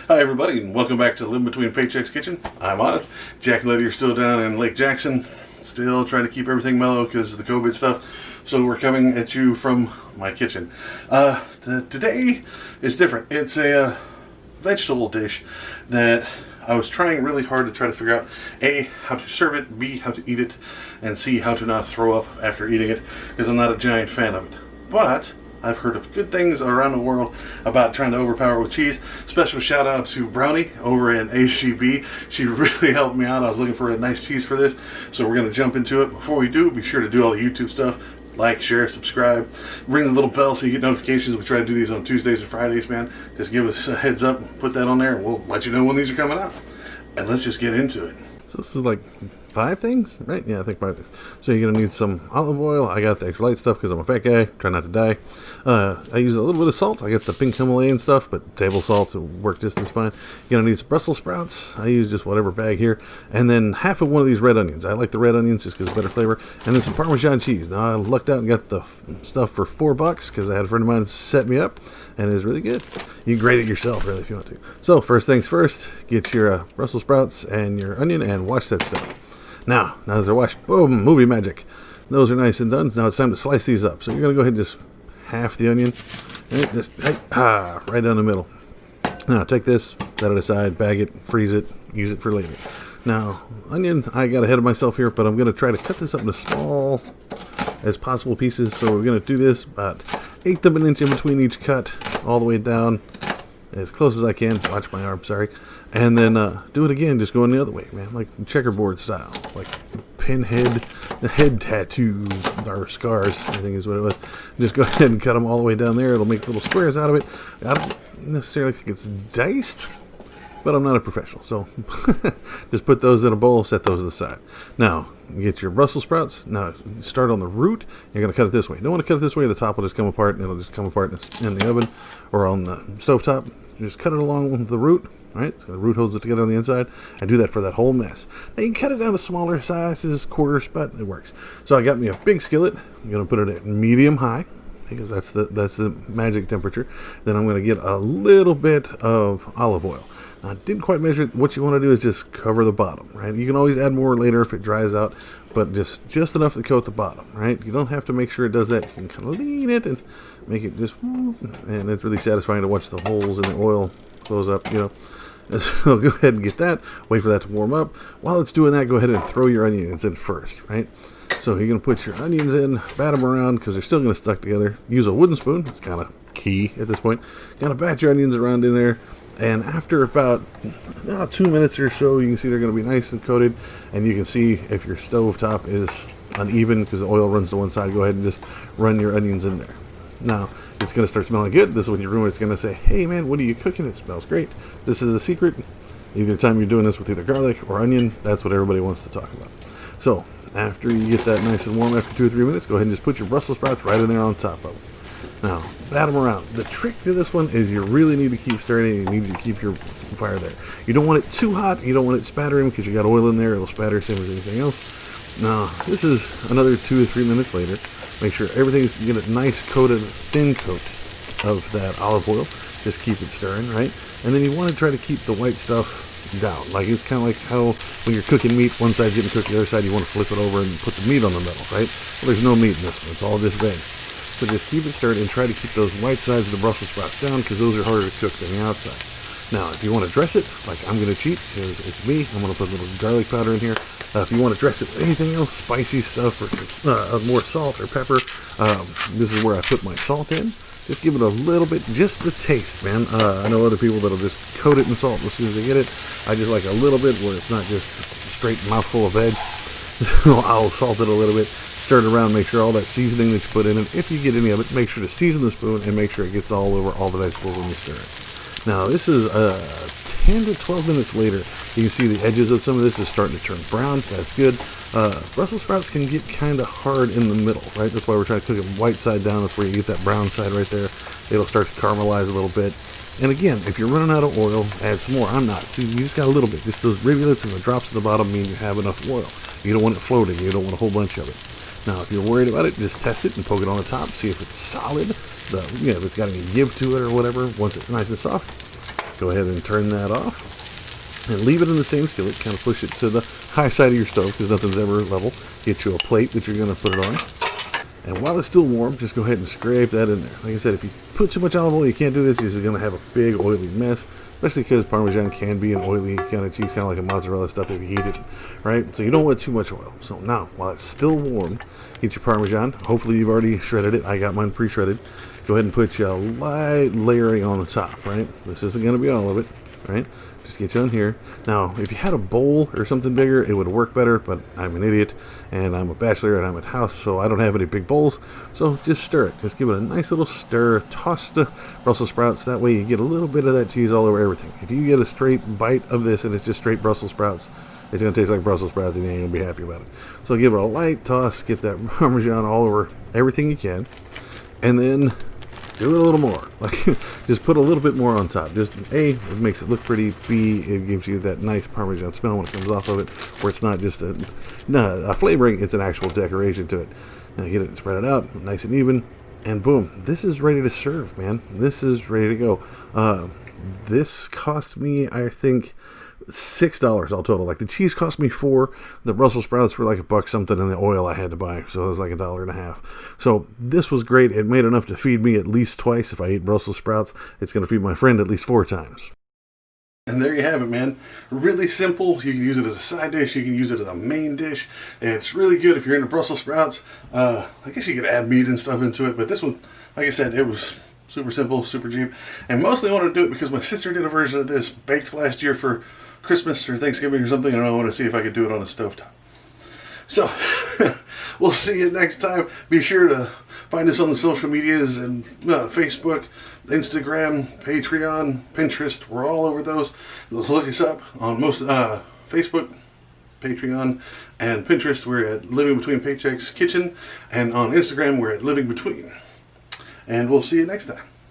Hi everybody, and welcome back to Living Between Paychecks Kitchen. I'm Oz. Jack and Letty are still down in Lake Jackson, still trying to keep everything mellow because of the COVID stuff. So we're coming at you from my kitchen. Today is different. It's a vegetable dish that I was trying really hard to try to figure out A, how to serve it, B, how to eat it, and C, how to not throw up after eating it, because I'm not a giant fan of it. But I've heard of good things around the world about trying to overpower it with cheese. Special shout out to Brownie over in ACB. She really helped me out. I was looking for a nice cheese for this, so we're going to jump into it. Before we do, be sure to do all the YouTube stuff. Like, share, subscribe, ring the little bell so you get notifications. We try to do these on Tuesdays and Fridays, man. Just give us a heads up and put that on there, and we'll let you know when these are coming out. And let's just get into it. So this is like 5 things, right? Yeah, I think 5 things. So you're going to need some olive oil. I got the extra light stuff because I'm a fat guy. Try not to die. I use a little bit of salt. I got the pink Himalayan stuff, but table salt will work just as fine. You're going to need some Brussels sprouts. I use just whatever bag here. And then half of one of these red onions. I like the red onions just because it's better flavor. And then some Parmesan cheese. Now I lucked out and got the stuff for $4 because I had a friend of mine set me up. And it's really good. You can grate it yourself, really, if you want to. So first things first, get your Brussels sprouts and your onion and wash that stuff. Now that they're washed, boom, movie magic. Those are nice and done. Now it's time to slice these up. So you're going to go ahead and just half the onion. And just right down the middle. Now take this, set it aside, bag it, freeze it, use it for later. Now, onion, I got ahead of myself here, but I'm going to try to cut this up into small as possible pieces. So we're going to do this about 1/8 of an inch in between each cut, all the way down as close as I can. Watch my arm, sorry. And then do it again, just going the other way, man, like checkerboard style, like pinhead head tattoos or scars, I think is what it was. Just go ahead and cut them all the way down there. It'll make little squares out of it. I don't necessarily think it's diced, but I'm not a professional, so just put those in a bowl, set those to the side. Now, you get your Brussels sprouts. Now, start on the root. You're going to cut it this way. You don't want to cut it this way. The top will just come apart, and it'll just come apart in the oven or on the stovetop. Just cut it along with the root. All right, so the root holds it together on the inside. I do that for that whole mess. Now, you can cut it down to smaller sizes, quarters, but it works. So I got me a big skillet. I'm going to put it at medium-high, because that's the magic temperature. Then I'm going to get a little bit of olive oil. I didn't quite measure it. What you want to do is just cover the bottom, right? You can always add more later if it dries out, but just enough to coat the bottom, right? You don't have to make sure it does that. You can kind of lean it and make it just, and it's really satisfying to watch the holes in the oil close up, you know. So go ahead and get that. Wait for that to warm up. While it's doing that, go ahead and throw your onions in first, right? So you're going to put your onions in, bat them around because they're still going to stuck together. Use a wooden spoon. It's kind of key at this point. Got to bat your onions around in there. And after about 2 minutes or so, you can see they're going to be nice and coated. And you can see if your stove top is uneven because the oil runs to one side, go ahead and just run your onions in there. Now, it's going to start smelling good. This is when your roommate's going to say, hey man, what are you cooking? It smells great. This is a secret. Either time you're doing this with either garlic or onion, that's what everybody wants to talk about. So, after you get that nice and warm after 2 or 3 minutes, go ahead and just put your Brussels sprouts right in there on top of them. Now, bat them around. The trick to this one is you really need to keep stirring. You need to keep your fire there. You don't want it too hot. You don't want it spattering because you got oil in there. It'll spatter same as anything else. Now, this is another 2 or 3 minutes later. Make sure everything's get a nice coated, thin coat of that olive oil. Just keep it stirring, right? And then you want to try to keep the white stuff down. Like it's kind of like how when you're cooking meat, one side's getting cooked, the other side you want to flip it over and put the meat on the middle, right? Well, there's no meat in this one. It's all just veg. So just keep it stirred and try to keep those white sides of the Brussels sprouts down because those are harder to cook than the outside. Now, if you want to dress it, like I'm going to cheat because it's me, I'm going to put a little garlic powder in here. If you want to dress it with anything else, spicy stuff or more salt or pepper, this is where I put my salt in. Just give it a little bit, just a taste, man. I know other people that'll just coat it in salt as soon as they get it. I just like a little bit where it's not just straight mouthful of veg. So I'll salt it a little bit. Stir it around, make sure all that seasoning that you put in it, if you get any of it, make sure to season the spoon and make sure it gets all over all the vegetables when you stir it. Now, this is 10 to 12 minutes later. You can see the edges of some of this is starting to turn brown. That's good. Brussels sprouts can get kind of hard in the middle, right? That's why we're trying to cook them white side down. That's where you get that brown side right there. It'll start to caramelize a little bit. And again, if you're running out of oil, add some more. I'm not. See, you just got a little bit. Just those rivulets and the drops at the bottom mean you have enough oil. You don't want it floating. You don't want a whole bunch of it. Now, if you're worried about it, just test it and poke it on the top. See if it's solid. If it's got any give to it or whatever. Once it's nice and soft, Go ahead and turn that off and leave it in the same skillet. Kind of push it to the high side of your stove because nothing's ever level. Get you a plate that you're going to put it on. And while it's still warm, just go ahead and scrape that in there. Like I said, if you put too much olive oil, you can't do this. You're just going to have a big oily mess, especially because Parmesan can be an oily kind of cheese, kind of like a mozzarella stuff if you heat it, right? So you don't want too much oil. So now, while it's still warm, get your Parmesan. Hopefully you've already shredded it. I got mine pre-shredded. Go ahead and put your light layering on the top, right? This isn't going to be all of it, right? Just get you on here. Now, if you had a bowl or something bigger, it would work better, but I'm an idiot, and I'm a bachelor, and I'm at house, so I don't have any big bowls. So just stir it. Just give it a nice little stir. Toss the Brussels sprouts. That way you get a little bit of that cheese all over everything. If you get a straight bite of this and it's just straight Brussels sprouts, it's going to taste like Brussels sprouts, and you ain't going to be happy about it. So give it a light toss. Get that Parmesan all over everything you can, and then do it a little more. Like, just put a little bit more on top. Just A, it makes it look pretty. B, it gives you that nice Parmesan smell when it comes off of it, where it's not just a flavoring, it's an actual decoration to it. Now get it, spread it out, nice and even, and boom, this is ready to serve, man. This is ready to go. This cost me, I think, $6 all total. Like, the cheese cost me $4, the Brussels sprouts were like $1 something, and the oil I had to buy, so it was like $1.50. So this was great. It made enough to feed me at least twice. If I ate Brussels sprouts, it's going to feed my friend at least 4 times. And there you have it, man. Really simple. You can use it as a side dish. You can use it as a main dish. And it's really good if you're into Brussels sprouts. I guess you could add meat and stuff into it, but this one, like I said, it was super simple, super cheap. And mostly I wanted to do it because my sister did a version of this baked last year for Christmas or Thanksgiving or something, and I want to see if I could do it on a stovetop. So, we'll see you next time. Be sure to find us on the social medias and Facebook, Instagram, Patreon, Pinterest. We're all over those. Look us up on most Facebook, Patreon, and Pinterest. We're at Living Between Paychecks Kitchen, and on Instagram we're at Living Between. And we'll see you next time.